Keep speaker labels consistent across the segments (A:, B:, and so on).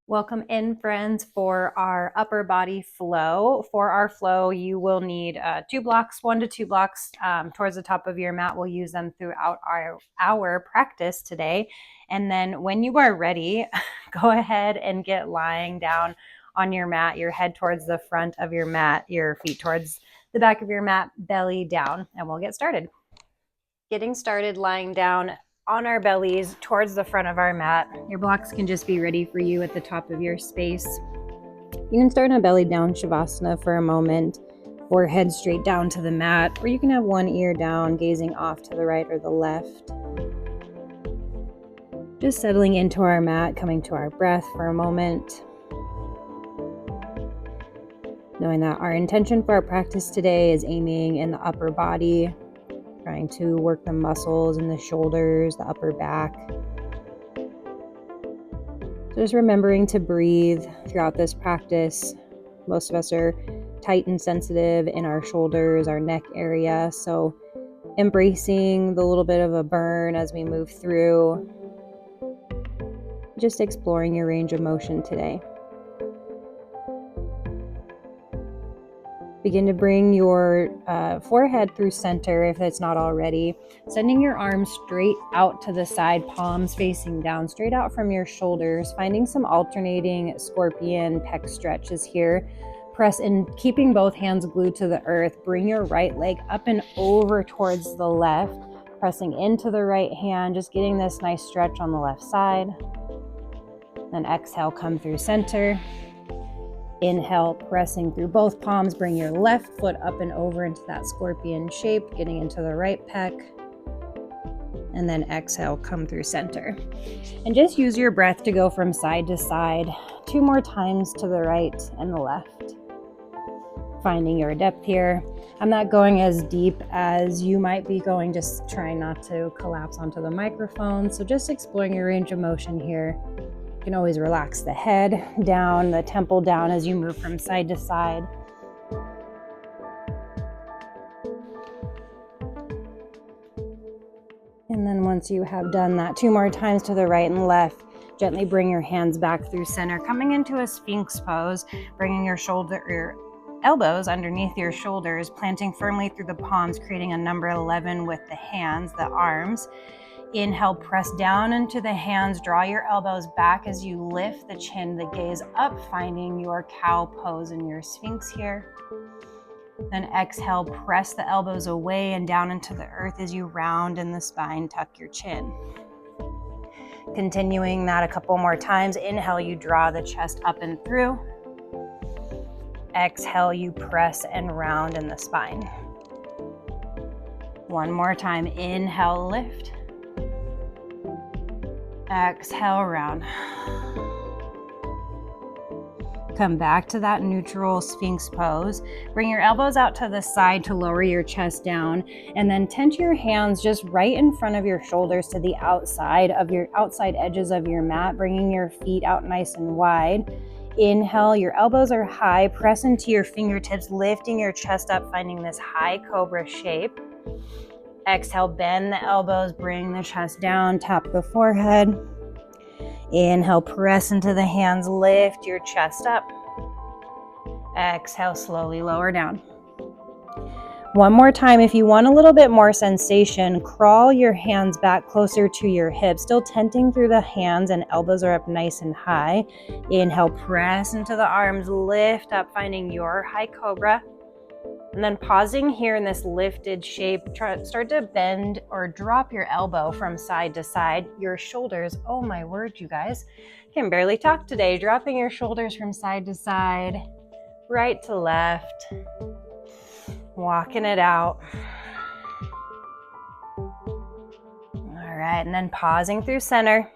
A: Welcome in, friends, for our upper body flow. For our flow, you will need 1 to 2 blocks towards the top of your mat. We'll use them throughout our practice today. And then when you are ready, go ahead and get lying down on your mat, your head towards the front of your mat, your feet towards the back of your mat, belly down, and we'll get started. Getting started lying down on our bellies towards the front of our mat. Your blocks can just be ready for you at the top of your space. You can start in a belly down shavasana for a moment, or head straight down to the mat, or you can have one ear down, gazing off to the right or the left. Just settling into our mat, coming to our breath for a moment. Knowing that our intention for our practice today is aiming in the upper body, trying to work the muscles in the shoulders, the upper back. Just remembering to breathe throughout this practice. Most of us are tight and sensitive in our shoulders, our neck area. So embracing the little bit of a burn as we move through. Just exploring your range of motion today. Begin to bring your forehead through center if it's not already. Sending your arms straight out to the side, palms facing down, straight out from your shoulders. Finding some alternating scorpion pec stretches here. Press in, keeping both hands glued to the earth. Bring your right leg up and over towards the left. Pressing into the right hand, just getting this nice stretch on the left side. Then exhale, come through center. Inhale, pressing through both palms, bring your left foot up and over into that scorpion shape, getting into the right pec. And then exhale, come through center. And just use your breath to go from side to side, 2 more times to the right and the left. Finding your depth here. I'm not going as deep as you might be going, just trying not to collapse onto the microphone. So just exploring your range of motion here. You can always relax the head down, the temple down as you move from side to side. And then once you have done that 2 more times to the right and left, gently bring your hands back through center, coming into a Sphinx pose, bringing your elbows underneath your shoulders, planting firmly through the palms, creating a number 11 with the hands, the arms. Inhale, press down into the hands, draw your elbows back as you lift the chin, the gaze up, finding your cow pose in your Sphinx here. Then exhale, press the elbows away and down into the earth as you round in the spine, tuck your chin. Continuing that a couple more times. Inhale, you draw the chest up and through. Exhale, you press and round in the spine. One more time. Inhale, lift. Exhale, round. Come back to that neutral Sphinx pose. Bring your elbows out to the side to lower your chest down, and then tent your hands just right in front of your shoulders to the outside edges of your mat, bringing your feet out nice and wide. Inhale, your elbows are high, press into your fingertips, lifting your chest up, finding this high cobra shape. Exhale, bend the elbows, bring the chest down, tap the forehead. Inhale, press into the hands, lift your chest up. Exhale, slowly lower down. One more time. If you want a little bit more sensation, crawl your hands back closer to your hips, still tenting through the hands, and elbows are up nice and high. Inhale, press into the arms, lift up, finding your high cobra. And then pausing here in this lifted shape, start to bend or drop your elbow from side to side. Your shoulders, oh my word, you guys, can barely talk today. Dropping your shoulders from side to side, right to left, walking it out. All right, and then pausing through center.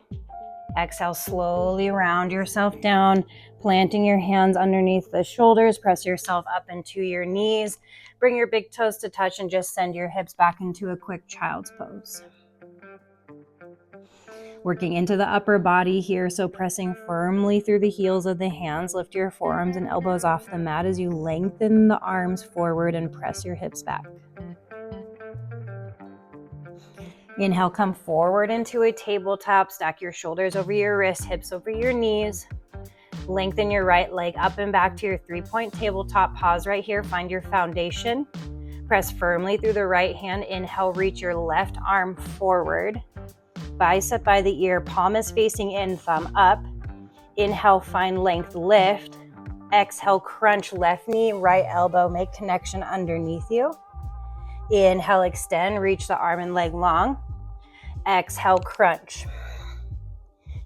A: Exhale, slowly round yourself down, planting your hands underneath the shoulders. Press yourself up into your knees. Bring your big toes to touch and just send your hips back into a quick child's pose. Working into the upper body here, so pressing firmly through the heels of the hands. Lift your forearms and elbows off the mat as you lengthen the arms forward and press your hips back. Inhale, come forward into a tabletop. Stack your shoulders over your wrists, hips over your knees. Lengthen your right leg up and back to your 3-point tabletop. Pause right here, find your foundation. Press firmly through the right hand. Inhale, reach your left arm forward. Bicep by the ear, palm is facing in, thumb up. Inhale, find length, lift. Exhale, crunch left knee, right elbow, make connection underneath you. Inhale, extend, reach the arm and leg long. Exhale, crunch.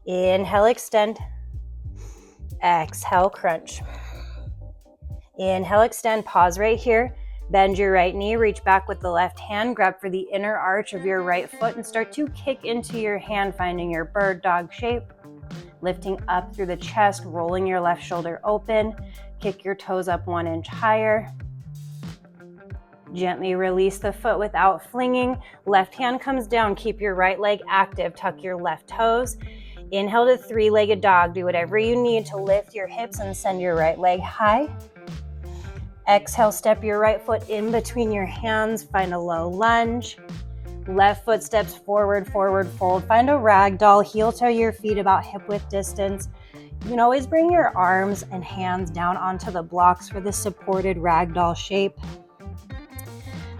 A: Inhale, extend. Exhale, crunch. Inhale, extend, pause right here. Bend your right knee, reach back with the left hand, grab for the inner arch of your right foot and start to kick into your hand, finding your bird dog shape. Lifting up through the chest, rolling your left shoulder open. Kick your toes up 1 inch higher. Gently release the foot without flinging. Left hand comes down, keep your right leg active, tuck your left toes. Inhale to 3-legged dog. Do whatever you need to lift your hips and send your right leg high. Exhale, step your right foot in between your hands, find a low lunge. Left foot steps forward, forward fold. Find a ragdoll, heel toe your feet about hip width distance. You can always bring your arms and hands down onto the blocks for the supported ragdoll shape.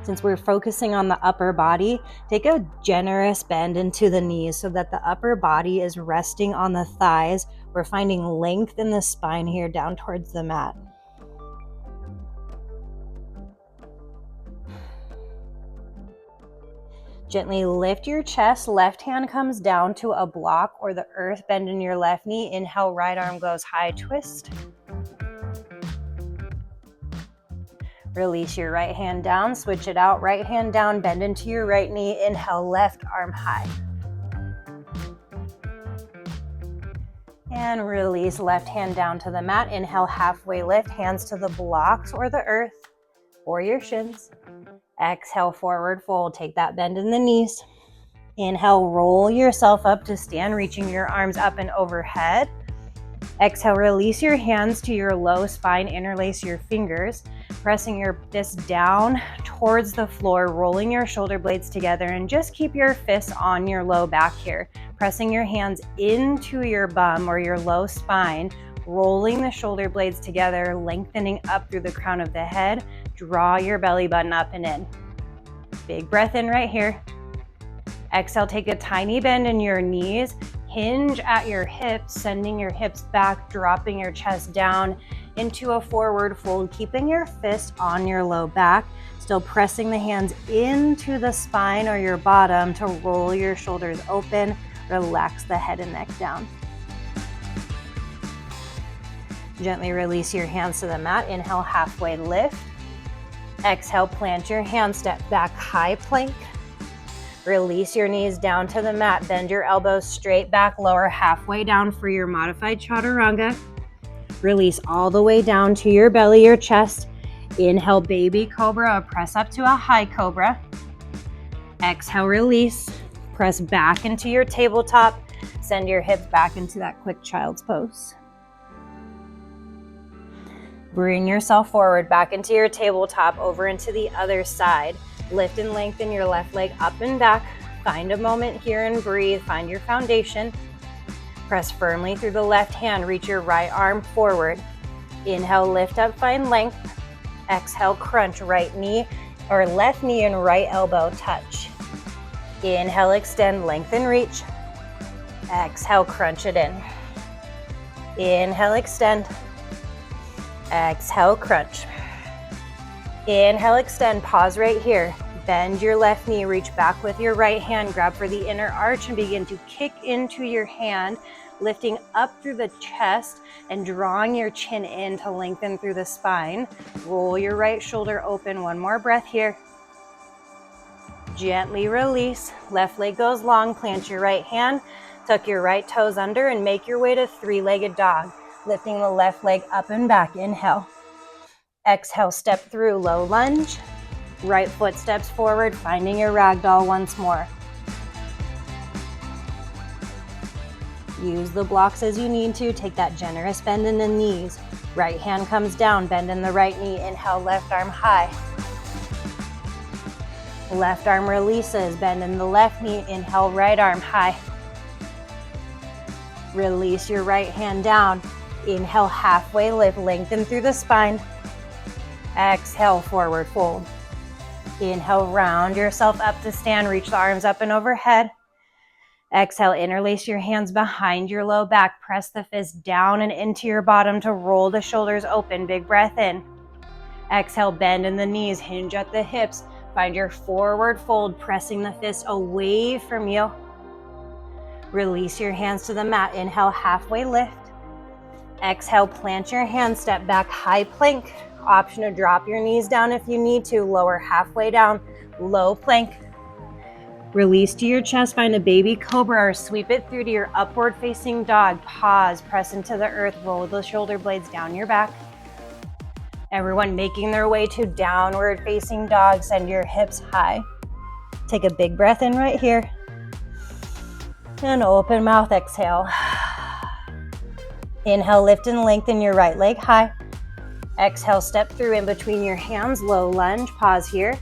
A: Since we're focusing on the upper body, take a generous bend into the knees so that the upper body is resting on the thighs. We're finding length in the spine here down towards the mat. Gently lift your chest, left hand comes down to a block or the earth, bend in your left knee. Inhale, right arm goes high, twist. Release your right hand down, switch it out, right hand down, bend into your right knee. Inhale, left arm high. And release, left hand down to the mat. Inhale, halfway lift, hands to the blocks or the earth or your shins. Exhale, forward fold. Take that bend in the knees. Inhale, roll yourself up to stand, reaching your arms up and overhead. Exhale, release your hands to your low spine, interlace your fingers, pressing your fists down towards the floor, rolling your shoulder blades together, and just keep your fists on your low back here. Pressing your hands into your bum or your low spine, rolling the shoulder blades together, lengthening up through the crown of the head. Draw your belly button up and in. Big breath in right here. Exhale, take a tiny bend in your knees. Hinge at your hips, sending your hips back, dropping your chest down into a forward fold, keeping your fist on your low back, still pressing the hands into the spine or your bottom to roll your shoulders open. Relax the head and neck down. Gently release your hands to the mat. Inhale, halfway lift. Exhale, plant your hands, step back, high plank. Release your knees down to the mat. Bend your elbows straight back, lower halfway down for your modified chaturanga. Release all the way down to your belly, your chest. Inhale, baby cobra, press up to a high cobra. Exhale, release. Press back into your tabletop. Send your hips back into that quick child's pose. Bring yourself forward, back into your tabletop, over into the other side. Lift and lengthen your left leg up and back. Find a moment here and breathe. Find your foundation. Press firmly through the left hand. Reach your right arm forward. Inhale, lift up, find length. Exhale, crunch right knee or left knee and right elbow touch. Inhale, extend, lengthen, reach. Exhale, crunch it in. Inhale, extend. Exhale, crunch. Inhale, extend, pause right here. Bend your left knee, reach back with your right hand, grab for the inner arch and begin to kick into your hand, lifting up through the chest and drawing your chin in to lengthen through the spine. Roll your right shoulder open, one more breath here. Gently release, left leg goes long, plant your right hand, tuck your right toes under and make your way to 3-legged dog. Lifting the left leg up and back, inhale. Exhale, step through, low lunge. Right foot steps forward, finding your ragdoll once more. Use the blocks as you need to. Take that generous bend in the knees. Right hand comes down, bend in the right knee. Inhale, left arm high. Left arm releases, bend in the left knee. Inhale, right arm high. Release your right hand down. Inhale, halfway lift, lengthen through the spine. Exhale, forward fold. Inhale, round yourself up to stand, reach the arms up and overhead. Exhale, interlace your hands behind your low back, press the fist down and into your bottom to roll the shoulders open, big breath in. Exhale, bend in the knees, hinge at the hips, find your forward fold, pressing the fist away from you. Release your hands to the mat, inhale, halfway lift. Exhale, plant your hands, step back, high plank. Option to drop your knees down if you need to, lower halfway down, low plank. Release to your chest, find a baby cobra or sweep it through to your upward facing dog. Pause, press into the earth, roll the shoulder blades down your back. Everyone making their way to downward facing dog, send your hips high. Take a big breath in right here. And open mouth, exhale. Inhale, lift and lengthen your right leg high. Exhale, step through in between your hands, low lunge, pause here.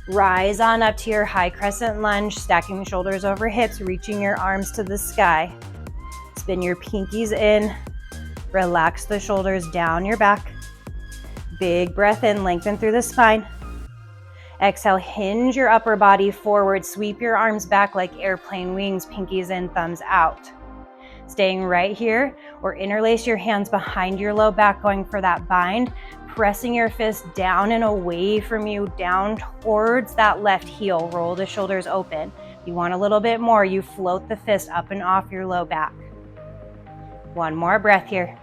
A: Rise on up to your high crescent lunge, stacking the shoulders over hips, reaching your arms to the sky. Spin your pinkies in, relax the shoulders down your back. Big breath in, lengthen through the spine. Exhale, hinge your upper body forward, sweep your arms back like airplane wings, pinkies in, thumbs out. Staying right here, or interlace your hands behind your low back, going for that bind, pressing your fist down and away from you, down towards that left heel. Roll the shoulders open. If you want a little bit more, you float the fist up and off your low back. One more breath here.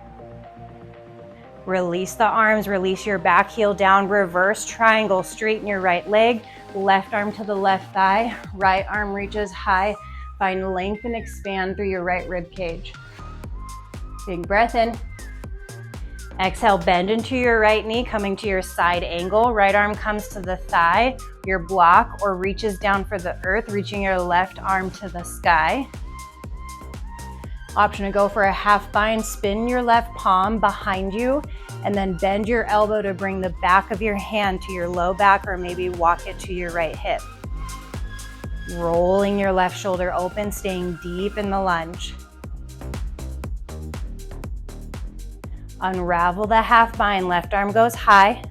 A: Release the arms, release your back heel down, reverse triangle, straighten your right leg, left arm to the left thigh, right arm reaches high, find length and expand through your right rib cage. Big breath in. Exhale, bend into your right knee, coming to your side angle. Right arm comes to the thigh, your block, or reaches down for the earth, reaching your left arm to the sky. Option to go for a half bind, spin your left palm behind you, and then bend your elbow to bring the back of your hand to your low back, or maybe walk it to your right hip. Rolling your left shoulder open, staying deep in the lunge. Unravel the half bind, left arm goes high.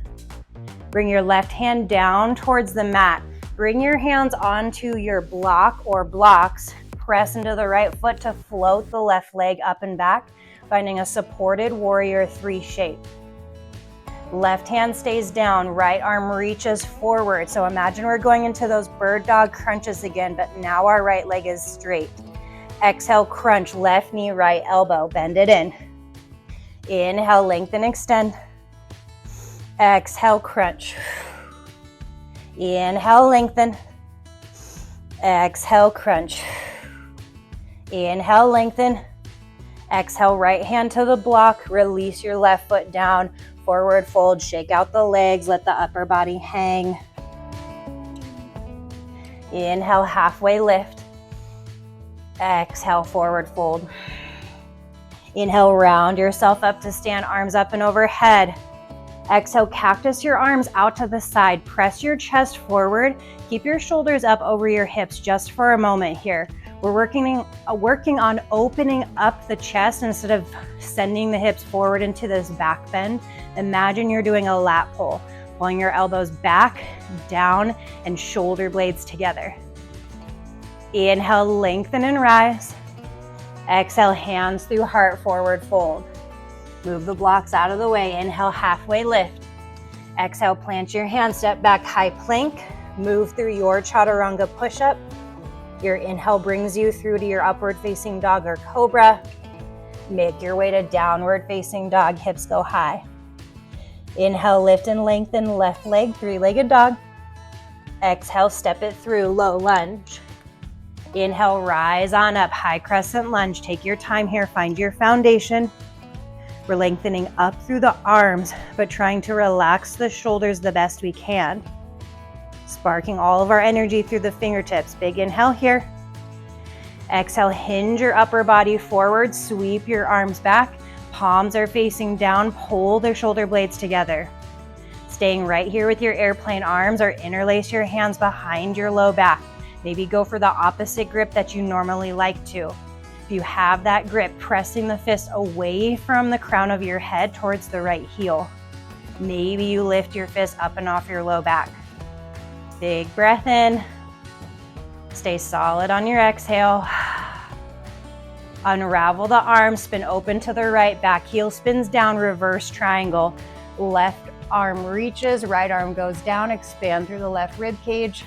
A: Bring your left hand down towards the mat. Bring your hands onto your block or blocks. Press into the right foot to float the left leg up and back, finding a supported warrior 3 shape. Left hand stays down, right arm reaches forward. So imagine we're going into those bird dog crunches again, but now our right leg is straight. Exhale, crunch, left knee, right elbow, bend it in. Inhale, lengthen, extend. Exhale, crunch. Inhale, lengthen. Exhale, crunch. Inhale, lengthen. Exhale, right hand to the block. Release your left foot down. Forward fold, shake out the legs, let the upper body hang. Inhale, halfway lift. Exhale, forward fold. Inhale, round yourself up to stand, arms up and overhead. Exhale, cactus your arms out to the side. Press your chest forward. Keep your shoulders up over your hips just for a moment here. We're working on opening up the chest instead of sending the hips forward into this back bend. Imagine you're doing a lat pull, pulling your elbows back, down, and shoulder blades together. Inhale, lengthen and rise. Exhale, hands through heart, forward fold. Move the blocks out of the way. Inhale, halfway lift. Exhale, plant your hands, step back, high plank. Move through your chaturanga push-up. Your inhale brings you through to your upward facing dog or cobra. Make your way to downward facing dog, hips go high. Inhale, lift and lengthen, left leg, 3-legged dog. Exhale, step it through, low lunge. Inhale, rise on up, high crescent lunge. Take your time here, find your foundation. We're lengthening up through the arms, but trying to relax the shoulders the best we can. Sparking all of our energy through the fingertips. Big inhale here. Exhale, hinge your upper body forward, sweep your arms back. Palms are facing down, pull their shoulder blades together. Staying right here with your airplane arms, or interlace your hands behind your low back. Maybe go for the opposite grip that you normally like to. If If you have that grip, pressing the fist away from the crown of your head towards the right heel. Maybe you lift your fist up and off your low back. Big breath in. Stay solid on your exhale. Unravel the arms, spin open to the right, back heel spins down, reverse triangle. Left arm reaches, right arm goes down, expand through the left rib cage.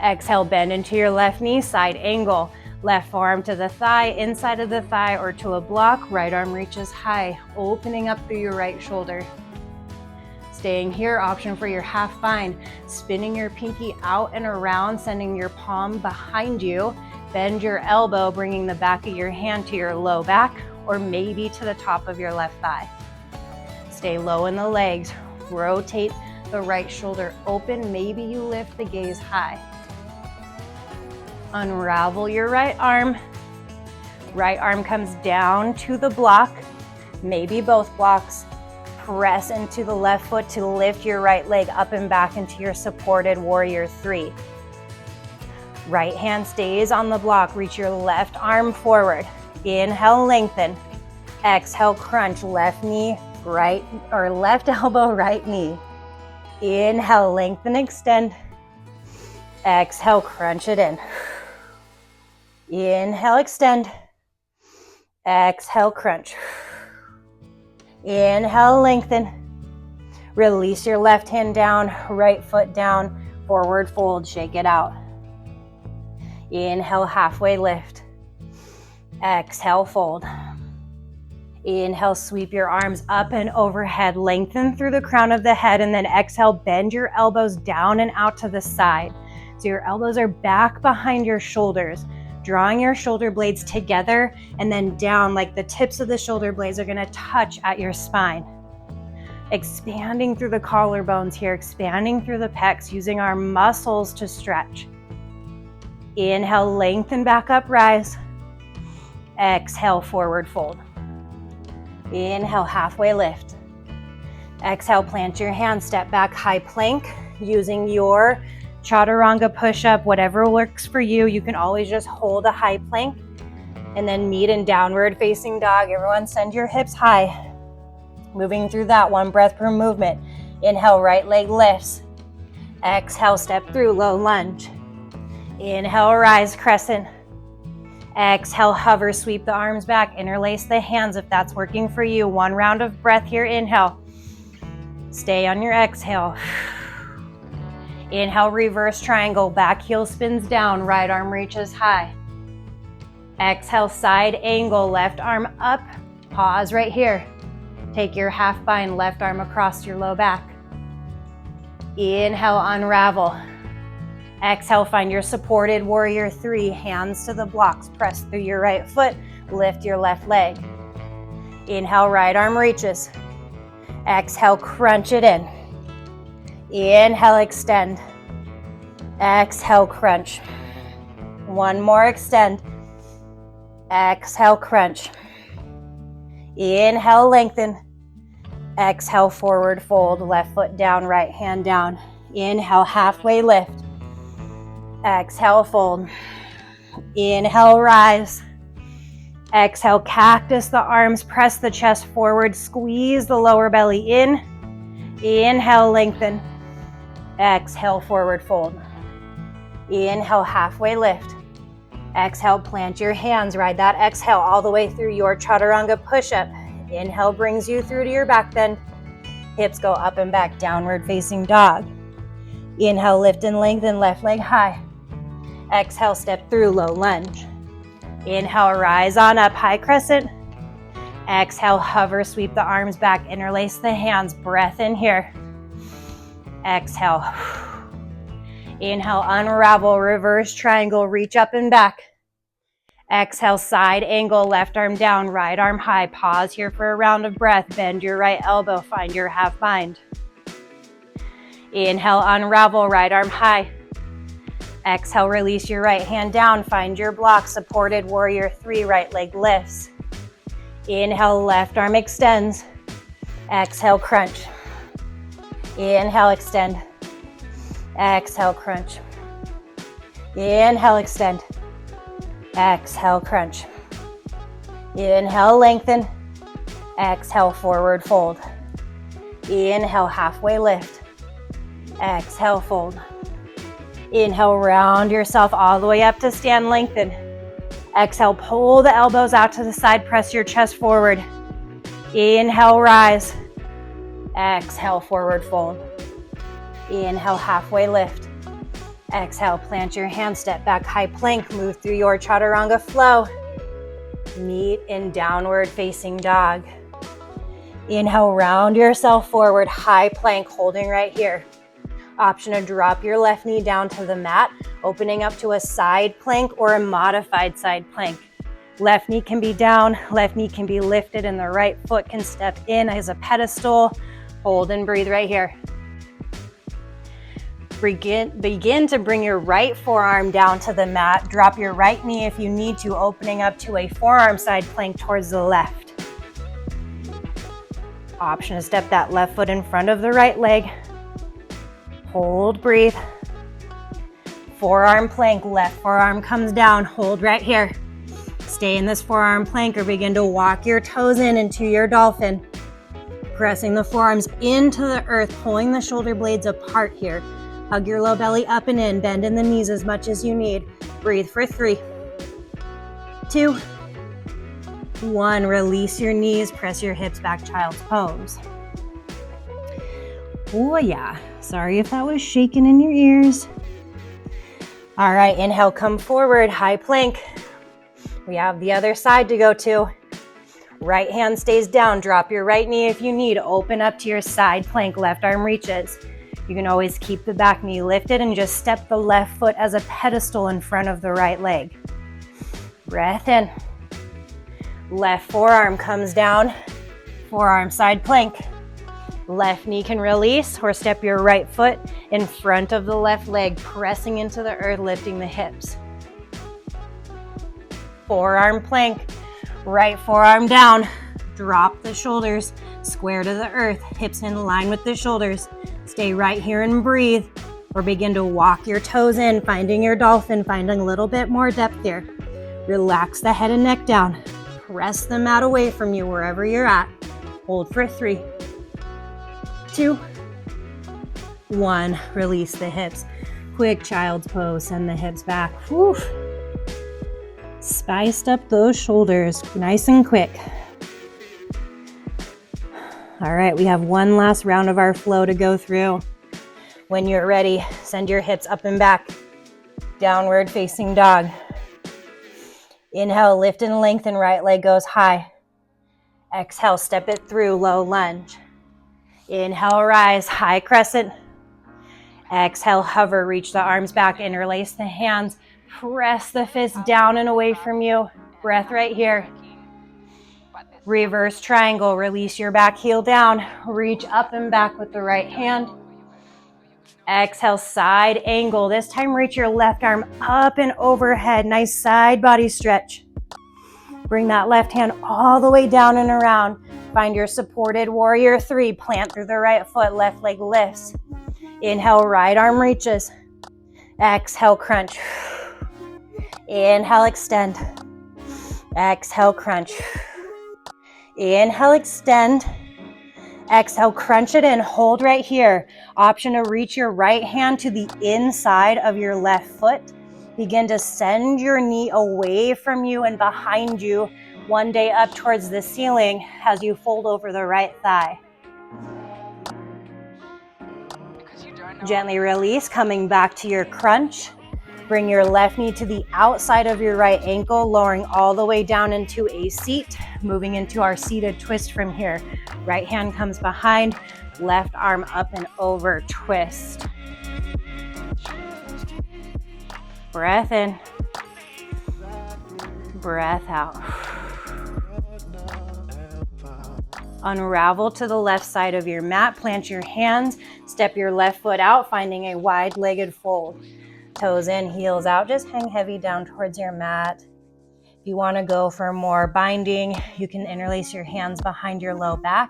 A: Exhale, bend into your left knee, side angle. Left forearm to the thigh, inside of the thigh or to a block, right arm reaches high, opening up through your right shoulder. Staying here, option for your half bind, spinning your pinky out and around, sending your palm behind you. Bend your elbow, bringing the back of your hand to your low back or maybe to the top of your left thigh. Stay low in the legs. Rotate the right shoulder open. Maybe you lift the gaze high. Unravel your right arm. Right arm comes down to the block, maybe both blocks. Press into the left foot to lift your right leg up and back into your supported warrior three. Right hand stays on the block. Reach your left arm forward. Inhale, lengthen. Exhale, crunch. Left knee, right, or left elbow, right knee. Inhale, lengthen, extend. Exhale, crunch it in. Inhale, extend. Exhale, crunch. Inhale, lengthen. Release your left hand down, right foot down, forward fold, shake it out. Inhale, halfway lift. Exhale, fold. Inhale, sweep your arms up and overhead, lengthen through the crown of the head, and then exhale, bend your elbows down and out to the side. So your elbows are back behind your shoulders, drawing your shoulder blades together and then down, like the tips of the shoulder blades are gonna touch at your spine. Expanding through the collarbones here, expanding through the pecs, using our muscles to stretch. Inhale, lengthen back up, rise. Exhale, forward fold. Inhale, halfway lift. Exhale, plant your hands, step back, high plank, using your chaturanga push-up, whatever works for you. You can always just hold a high plank and then meet in downward facing dog. Everyone send your hips high. Moving through that, one breath per movement. Inhale, right leg lifts. Exhale, step through, low lunge. Inhale, rise, crescent. Exhale, hover, sweep the arms back, interlace the hands if that's working for you. One round of breath here, inhale. Stay on your exhale. Inhale, reverse triangle, back heel spins down, right arm reaches high. Exhale, side angle, left arm up, pause right here. Take your half bind, left arm across your low back. Inhale, unravel. Exhale, find your supported warrior three, hands to the blocks, press through your right foot, lift your left leg. Inhale, right arm reaches. Exhale, crunch it in. Inhale, extend. Exhale, crunch. One more, extend. Exhale, crunch. Inhale, lengthen. Exhale, forward fold, left foot down, right hand down. Inhale, halfway lift. Exhale, fold. Inhale, rise. Exhale, cactus the arms, press the chest forward, squeeze the lower belly in. Inhale, lengthen. Exhale, forward fold. Inhale, halfway lift. Exhale, plant your hands, ride that exhale all the way through your chaturanga push-up. Inhale brings you through to your back bend. Hips go up and back, downward facing dog. Inhale, lift and lengthen, left leg high. Exhale, step through, low lunge. Inhale, rise on up, high crescent. Exhale, hover, sweep the arms back, interlace the hands, breath in here. Exhale. Inhale, unravel, reverse triangle, reach up and back. Exhale, side angle, left arm down, right arm high. Pause here for a round of breath. Bend your right elbow, find your half bind. Inhale, unravel, right arm high. Exhale, release your right hand down, find your block, supported warrior three, right leg lifts. Inhale, left arm extends. Exhale, crunch. Inhale, extend. Exhale, crunch. Inhale, extend. Exhale, crunch. Inhale, lengthen. Exhale, forward fold. Inhale, halfway lift. Exhale, fold. Inhale, round yourself all the way up to stand, lengthen. Exhale, pull the elbows out to the side, press your chest forward. Inhale, rise. Exhale, forward fold. Inhale, halfway lift. Exhale, plant your hands, step back, high plank, move through your chaturanga flow. Meet in downward facing dog. Inhale, round yourself forward, high plank, holding right here. Option to drop your left knee down to the mat, opening up to a side plank or a modified side plank. Left knee can be down, left knee can be lifted, and the right foot can step in as a pedestal. Hold and breathe right here. Begin to bring your right forearm down to the mat. Drop your right knee if you need to, opening up to a forearm side plank towards the left. Option to step that left foot in front of the right leg. Hold, breathe. Forearm plank, left forearm comes down. Hold right here. Stay in this forearm plank or begin to walk your toes in into your dolphin. Pressing the forearms into the earth, pulling the shoulder blades apart here. Hug your low belly up and in, bend in the knees as much as you need. Breathe for 3, 2, 1. Release your knees, press your hips back, child's pose. Oh yeah, sorry if that was shaking in your ears. All right, inhale, come forward, high plank. We have the other side to go to. Right hand stays down, drop your right knee if you need, open up to your side plank, left arm reaches. You can always keep the back knee lifted and just step the left foot as a pedestal in front of the right leg. Breath in. Left forearm comes down, forearm side plank. Left knee can release or step your right foot in front of the left leg, pressing into the earth, lifting the hips. Forearm plank, right forearm down, drop the shoulders, square to the earth, hips in line with the shoulders. Stay right here and breathe, or begin to walk your toes in, finding your dolphin, finding a little bit more depth here. Relax the head and neck down. Press the mat away from you wherever you're at. Hold for 3, 2, 1. Release the hips. Quick child's pose, send the hips back. Whew. Spiced up those shoulders, nice and quick. All right, we have one last round of our flow to go through. When you're ready, send your hips up and back. Downward facing dog. Inhale, lift and lengthen, right leg goes high. Exhale, step it through, low lunge. Inhale, rise, high crescent. Exhale, hover, reach the arms back, interlace the hands. Press the fist down and away from you. Breath right here. Reverse triangle, release your back heel down. Reach up and back with the right hand. Exhale, side angle. This time reach your left arm up and overhead. Nice side body stretch. Bring that left hand all the way down and around. Find your supported warrior 3. Plant through the right foot, left leg lifts. Inhale, right arm reaches. Exhale, crunch. Inhale, extend. Exhale, crunch. Inhale, extend. Exhale, crunch it in. Hold right here. Option to reach your right hand to the inside of your left foot. Begin to send your knee away from you and behind you, one day up towards the ceiling as you fold over the right thigh. Gently release, coming back to your crunch. Bring your left knee to the outside of your right ankle, lowering all the way down into a seat, moving into our seated twist from here. Right hand comes behind, left arm up and over, twist. Breath in, breath out. Unravel to the left side of your mat, plant your hands, step your left foot out, finding a wide-legged fold. Toes in, heels out, just hang heavy down towards your mat. If you want to go for more binding, you can interlace your hands behind your low back.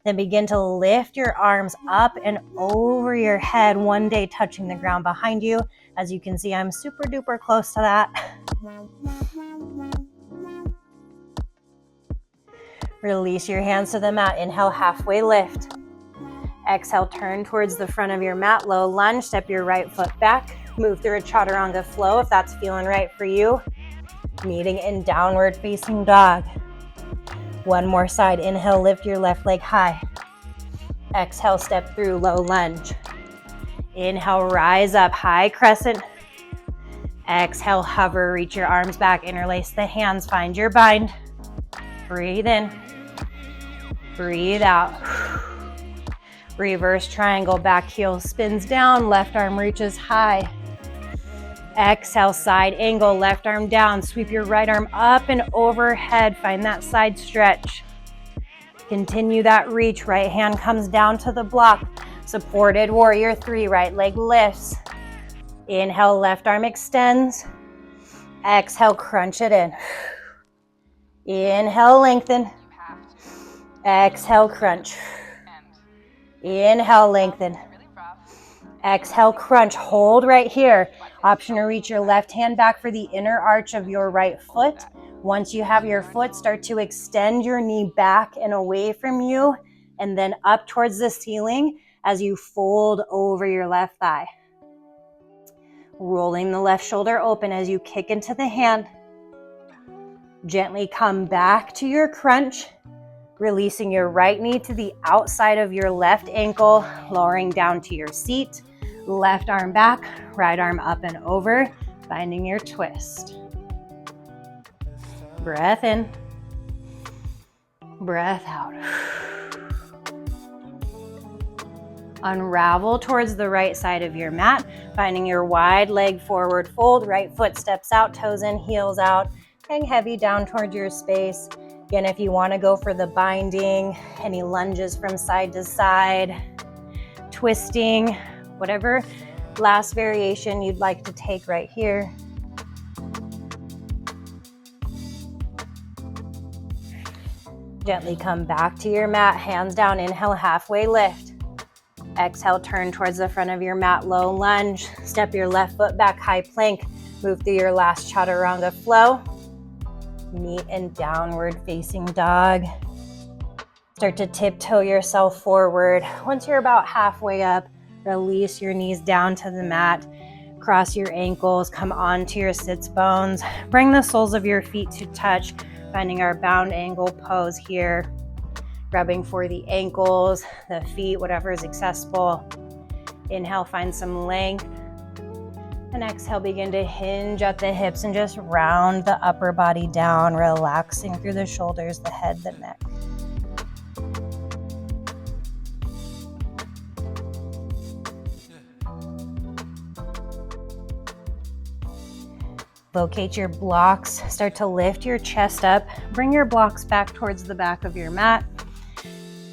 A: Then begin to lift your arms up and over your head, one day touching the ground behind you. As you can see, I'm super duper close to that. Release your hands to the mat. Inhale, halfway lift. Exhale, turn towards the front of your mat, low lunge, step your right foot back, move through a chaturanga flow if that's feeling right for you. Meeting in downward facing dog. One more side, inhale, lift your left leg high. Exhale, step through low lunge. Inhale, rise up, high crescent. Exhale, hover, reach your arms back, interlace the hands, find your bind. Breathe in, breathe out. Reverse triangle, back heel spins down, left arm reaches high. Exhale, side angle, left arm down, sweep your right arm up and overhead, find that side stretch. Continue that reach, right hand comes down to the block. Supported warrior three, right leg lifts. Inhale, left arm extends. Exhale, crunch it in. Inhale, lengthen. Exhale, crunch. Inhale, lengthen. Exhale, crunch. Hold right here. Option to reach your left hand back for the inner arch of your right foot. Once you have your foot, start to extend your knee back and away from you, and then up towards the ceiling as you fold over your left thigh. Rolling the left shoulder open as you kick into the hand. Gently come back to your crunch, releasing your right knee to the outside of your left ankle, lowering down to your seat. Left arm back, right arm up and over, finding your twist. Breath in, breath out. Unravel towards the right side of your mat, finding your wide leg forward fold, right foot steps out, toes in, heels out, hang heavy down towards your space. Again, if you want to go for the binding, any lunges from side to side, twisting, whatever last variation you'd like to take right here. Gently come back to your mat, hands down, inhale, halfway lift. Exhale, turn towards the front of your mat, low lunge. Step your left foot back, high plank. Move through your last chaturanga flow. Meet in downward facing dog. Start to tiptoe yourself forward. Once you're about halfway up, release your knees down to the mat. Cross your ankles, come onto your sits bones. Bring the soles of your feet to touch, finding our bound angle pose here. Grabbing for the ankles, the feet, whatever is accessible. Inhale, find some length. And exhale, begin to hinge at the hips and just round the upper body down, relaxing through the shoulders, the head, the neck. Locate your blocks, start to lift your chest up, bring your blocks back towards the back of your mat.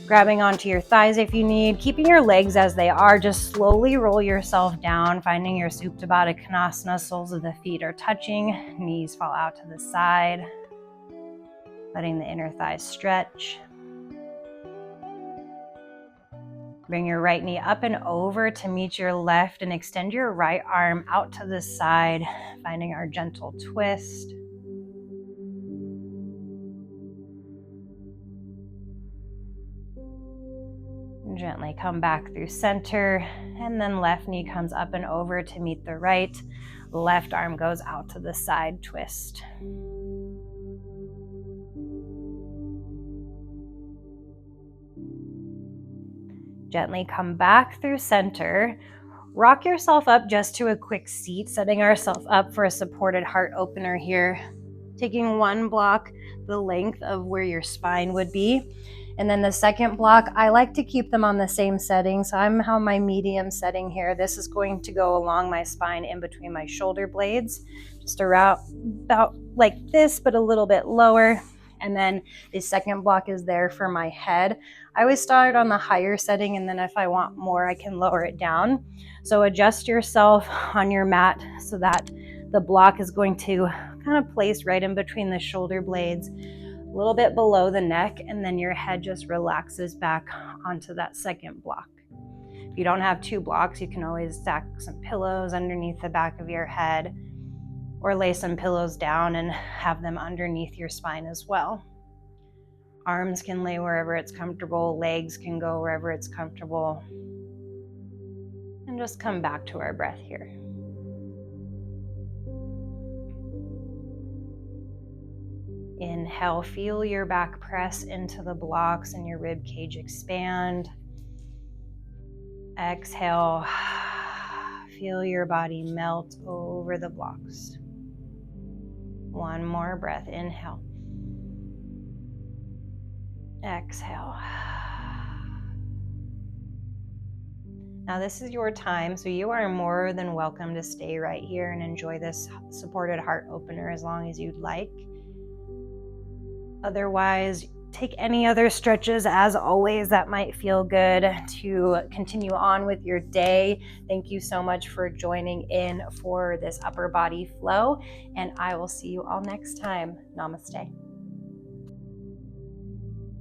A: Grabbing onto your thighs if you need, keeping your legs as they are, just slowly roll yourself down, finding your Supta Baddha Konasana, soles of the feet are touching, knees fall out to the side, letting the inner thighs stretch. Bring your right knee up and over to meet your left and extend your right arm out to the side, finding our gentle twist. Gently come back through center, and then left knee comes up and over to meet the right. Left arm goes out to the side, twist. Gently come back through center. Rock yourself up just to a quick seat, setting ourselves up for a supported heart opener here. Taking one block the length of where your spine would be. And then the second block, I like to keep them on the same setting. So I'm on my medium setting here. This is going to go along my spine in between my shoulder blades, just around about like this, but a little bit lower. And then the second block is there for my head. I always start on the higher setting, and then if I want more, I can lower it down. So adjust yourself on your mat so that the block is going to kind of place right in between the shoulder blades, a little bit below the neck, and then your head just relaxes back onto that second block. If you don't have two blocks, you can always stack some pillows underneath the back of your head, or lay some pillows down and have them underneath your spine as well. Arms can lay wherever it's comfortable. Legs can go wherever it's comfortable. And just come back to our breath here. Inhale, feel your back press into the blocks and your rib cage expand. Exhale, feel your body melt over the blocks. One more breath, inhale. Exhale. Now this is your time, so you are more than welcome to stay right here and enjoy this supported heart opener as long as you'd like. Otherwise, take any other stretches as always that might feel good to continue on with your day. Thank you so much for joining in for this upper body flow, and I will see you all next time. Namaste.